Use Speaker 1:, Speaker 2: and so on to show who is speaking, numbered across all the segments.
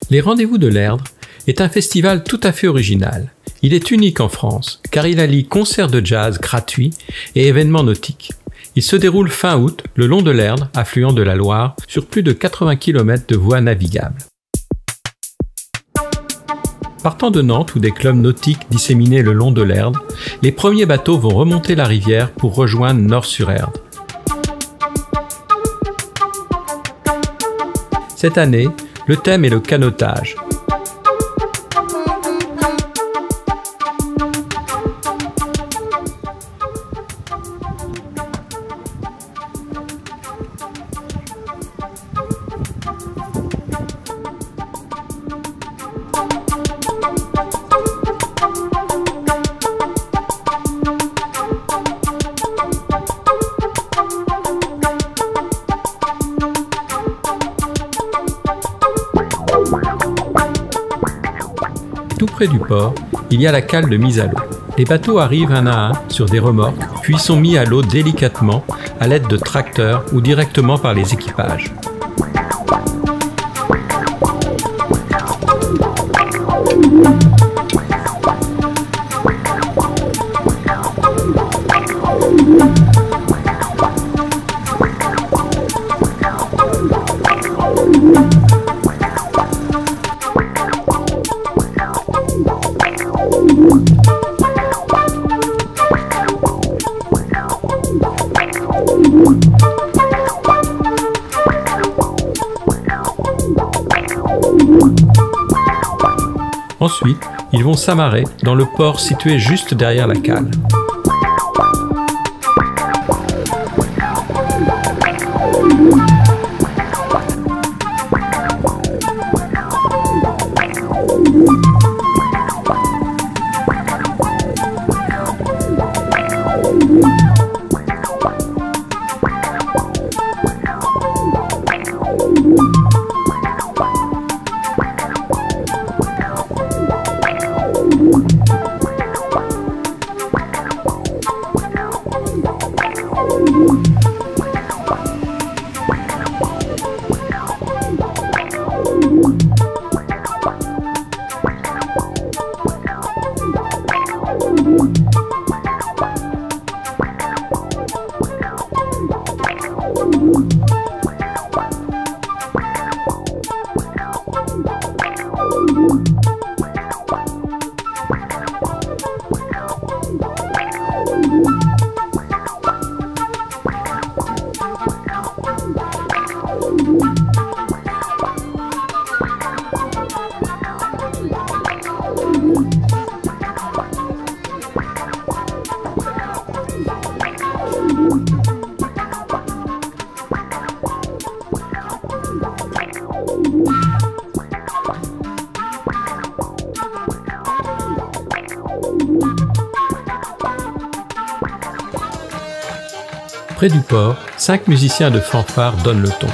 Speaker 1: Les Rendez-vous de l'Erdre est un festival tout à fait original. Il est unique en France, car il allie concerts de jazz gratuits et événements nautiques. Il se déroule fin août, le long de l'Erdre, affluent de la Loire, sur plus de 80 km de voies navigables. Partant de Nantes ou des clubs nautiques disséminés le long de l'Erdre, les premiers bateaux vont remonter la rivière pour rejoindre Nort-sur-Erdre. Cette année, le thème est le canotage. Tout près du port, il y a la cale de mise à l'eau. Les bateaux arrivent un à un sur des remorques, puis sont mis à l'eau délicatement à l'aide de tracteurs ou directement par les équipages. Ensuite, ils vont s'amarrer dans le port situé juste derrière la cale. Près du port, 5 musiciens de fanfare donnent le ton.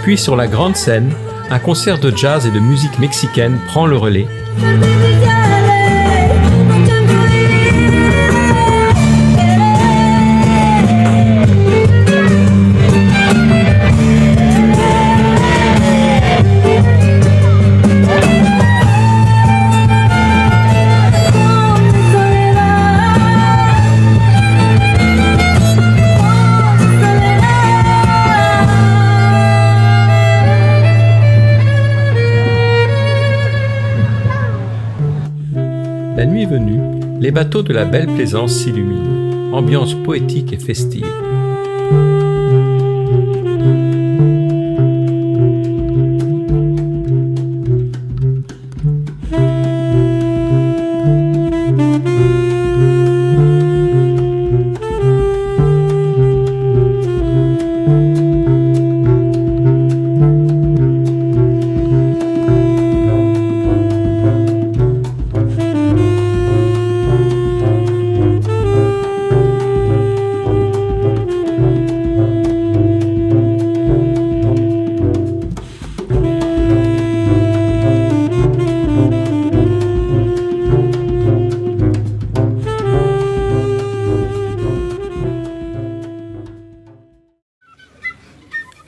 Speaker 1: Puis sur la grande scène, un concert de jazz et de musique mexicaine prend le relais. La nuit venue, les bateaux de la Belle Plaisance s'illuminent, ambiance poétique et festive.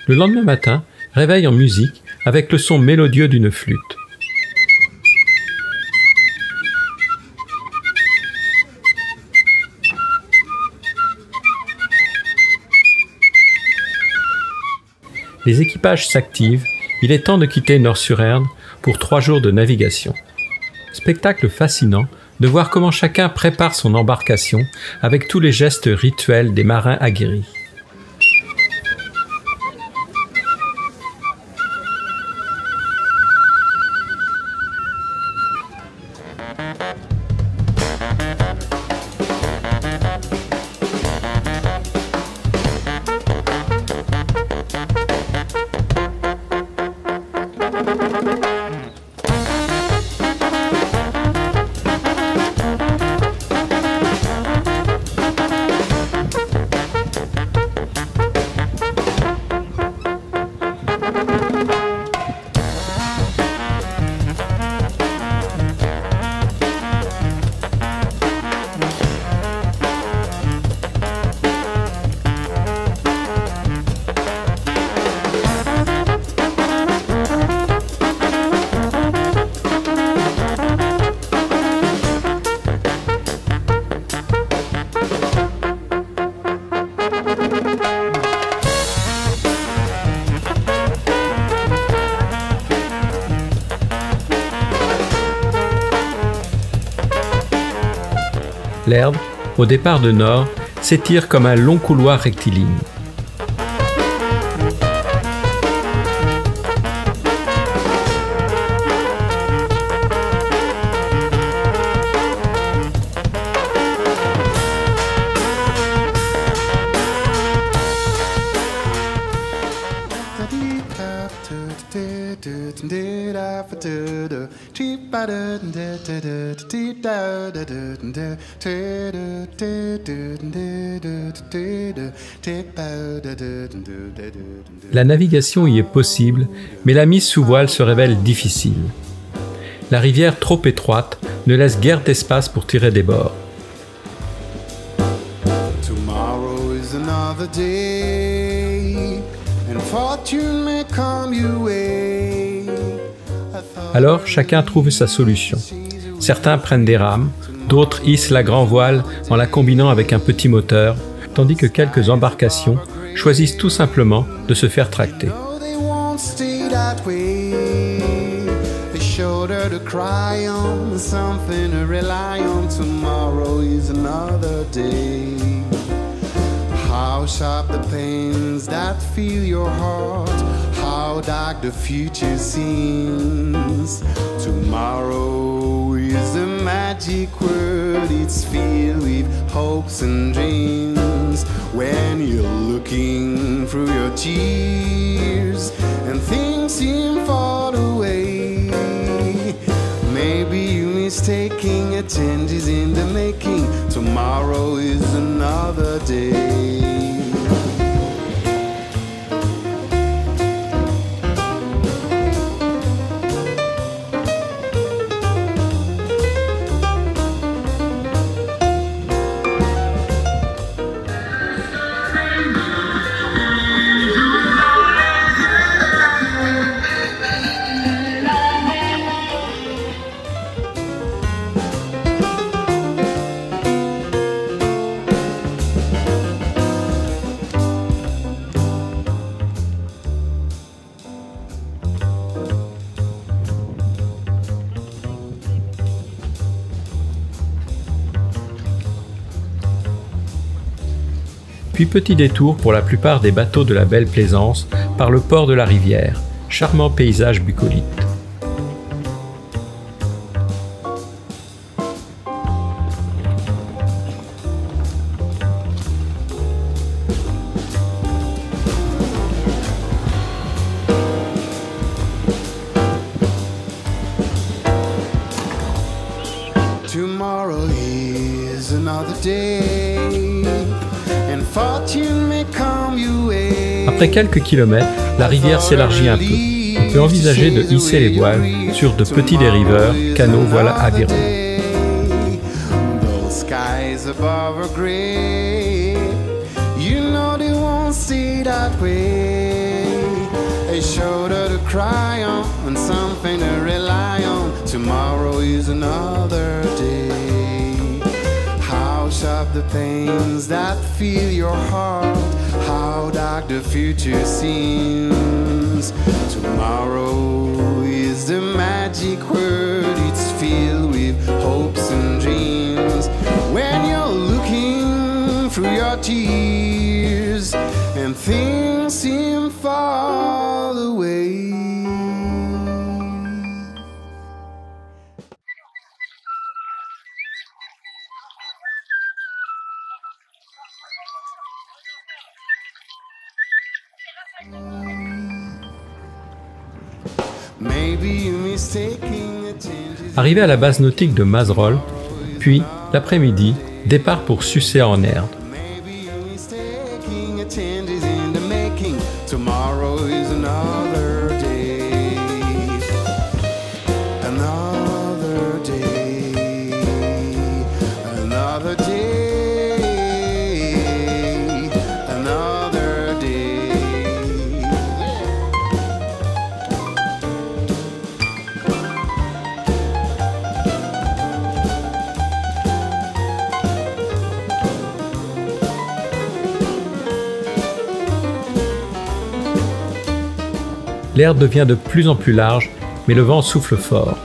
Speaker 1: Le lendemain matin, réveil en musique avec le son mélodieux d'une flûte. Les équipages s'activent, il est temps de quitter Nort-sur-Erne pour 3 jours de navigation. Spectacle fascinant de voir comment chacun prépare son embarcation avec tous les gestes rituels des marins aguerris. L'Erdre, au départ de Nord, s'étire comme un long couloir rectiligne. La navigation y est possible, mais la mise sous voile se révèle difficile. La rivière trop étroite ne laisse guère d'espace pour tirer des bords.
Speaker 2: Tomorrow is another day, and fortune may come your way.
Speaker 1: Alors chacun trouve sa solution. Certains prennent des rames, d'autres hissent la grand voile en la combinant avec un petit moteur, tandis que quelques embarcations choisissent tout simplement de se faire tracter.
Speaker 2: How sharp the pains that fill your heart, how dark the future seems. Tomorrow is a magic world, it's filled with hopes and dreams. When you're looking through your tears and things seem far away, maybe you're mistaking a change is in the making. Tomorrow is another day.
Speaker 1: Puis petit détour pour la plupart des bateaux de la Belle Plaisance par le port de la Rivière, charmant paysage bucolique.
Speaker 2: Tomorrow is another day, and fortune may come your way.
Speaker 1: Après quelques kilomètres, la rivière s'élargit un peu. On peut envisager de hisser les voiles sur de petits dériveurs, canots, voilà avirons.
Speaker 2: Those skies above are gray, you know they won't stay that way. a shoulder to cry on and something to rely on. Tomorrow is another day. How sharp the pains that fill your heart, how dark the future seems. Tomorrow is the magic word, it's filled with hopes and dreams. When you're looking through your tears and things seem far away.
Speaker 1: Arrivé à la base nautique de Mazerolles, puis, l'après-midi, départ pour Sucer en Erdre. L'air devient de plus en plus large, mais le vent souffle fort.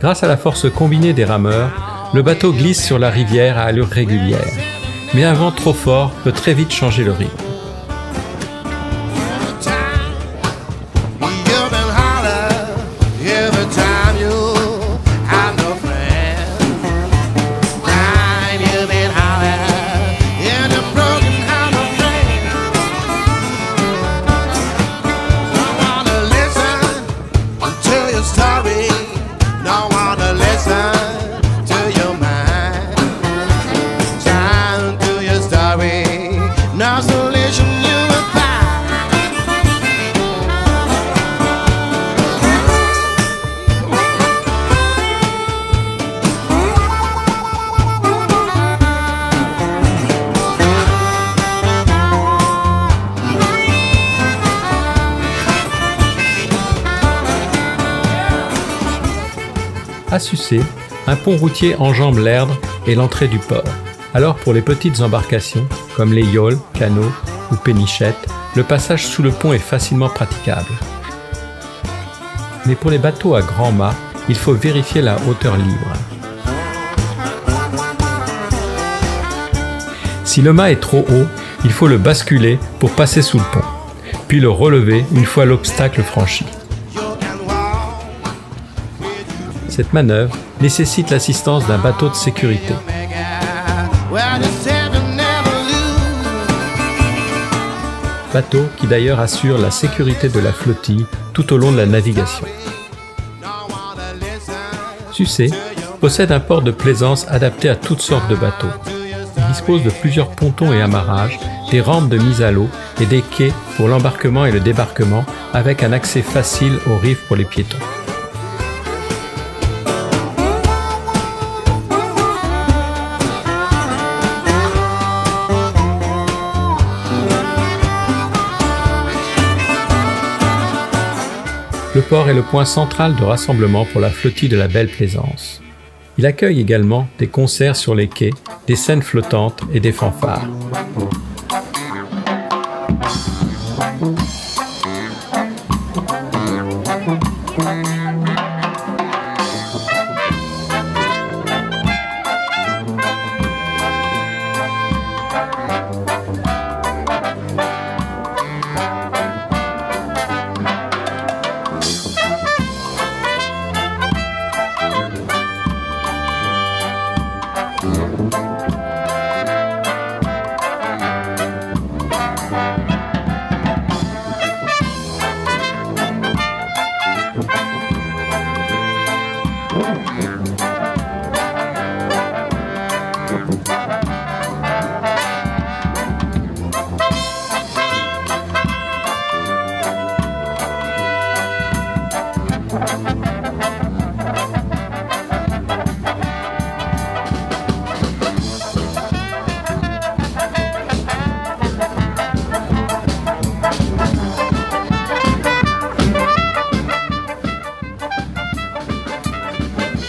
Speaker 1: Grâce à la force combinée des rameurs, le bateau glisse sur la rivière à allure régulière. Mais un vent trop fort peut très vite changer le rythme. À Sucé, un pont routier enjambe l'Erdre et l'entrée du port. Alors pour les petites embarcations, comme les yawls, canots ou pénichettes, le passage sous le pont est facilement praticable. Mais pour les bateaux à grand mât, il faut vérifier la hauteur libre. Si le mât est trop haut, il faut le basculer pour passer sous le pont, puis le relever une fois l'obstacle franchi. Cette manœuvre nécessite l'assistance d'un bateau de sécurité. Bateau qui d'ailleurs assure la sécurité de la flottille tout au long de la navigation. Sucé possède un port de plaisance adapté à toutes sortes de bateaux. Il dispose de plusieurs pontons et amarrages, des rampes de mise à l'eau et des quais pour l'embarquement et le débarquement avec un accès facile aux rives pour les piétons. Le port est le point central de rassemblement pour la flottille de la Belle Plaisance. Il accueille également des concerts sur les quais, des scènes flottantes et des fanfares.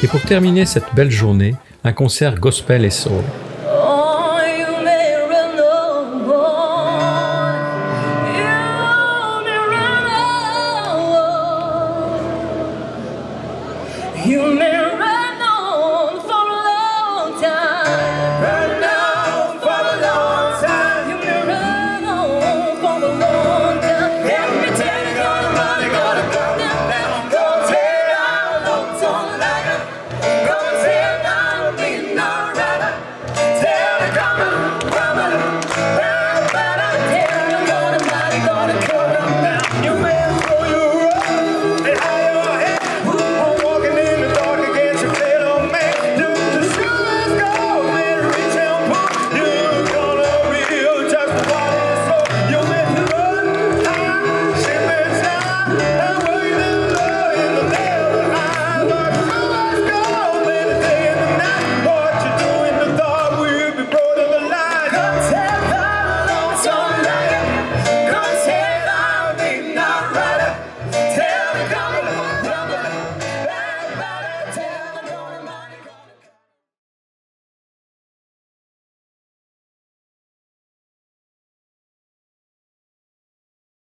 Speaker 1: Et pour terminer cette belle journée, un concert gospel et soul.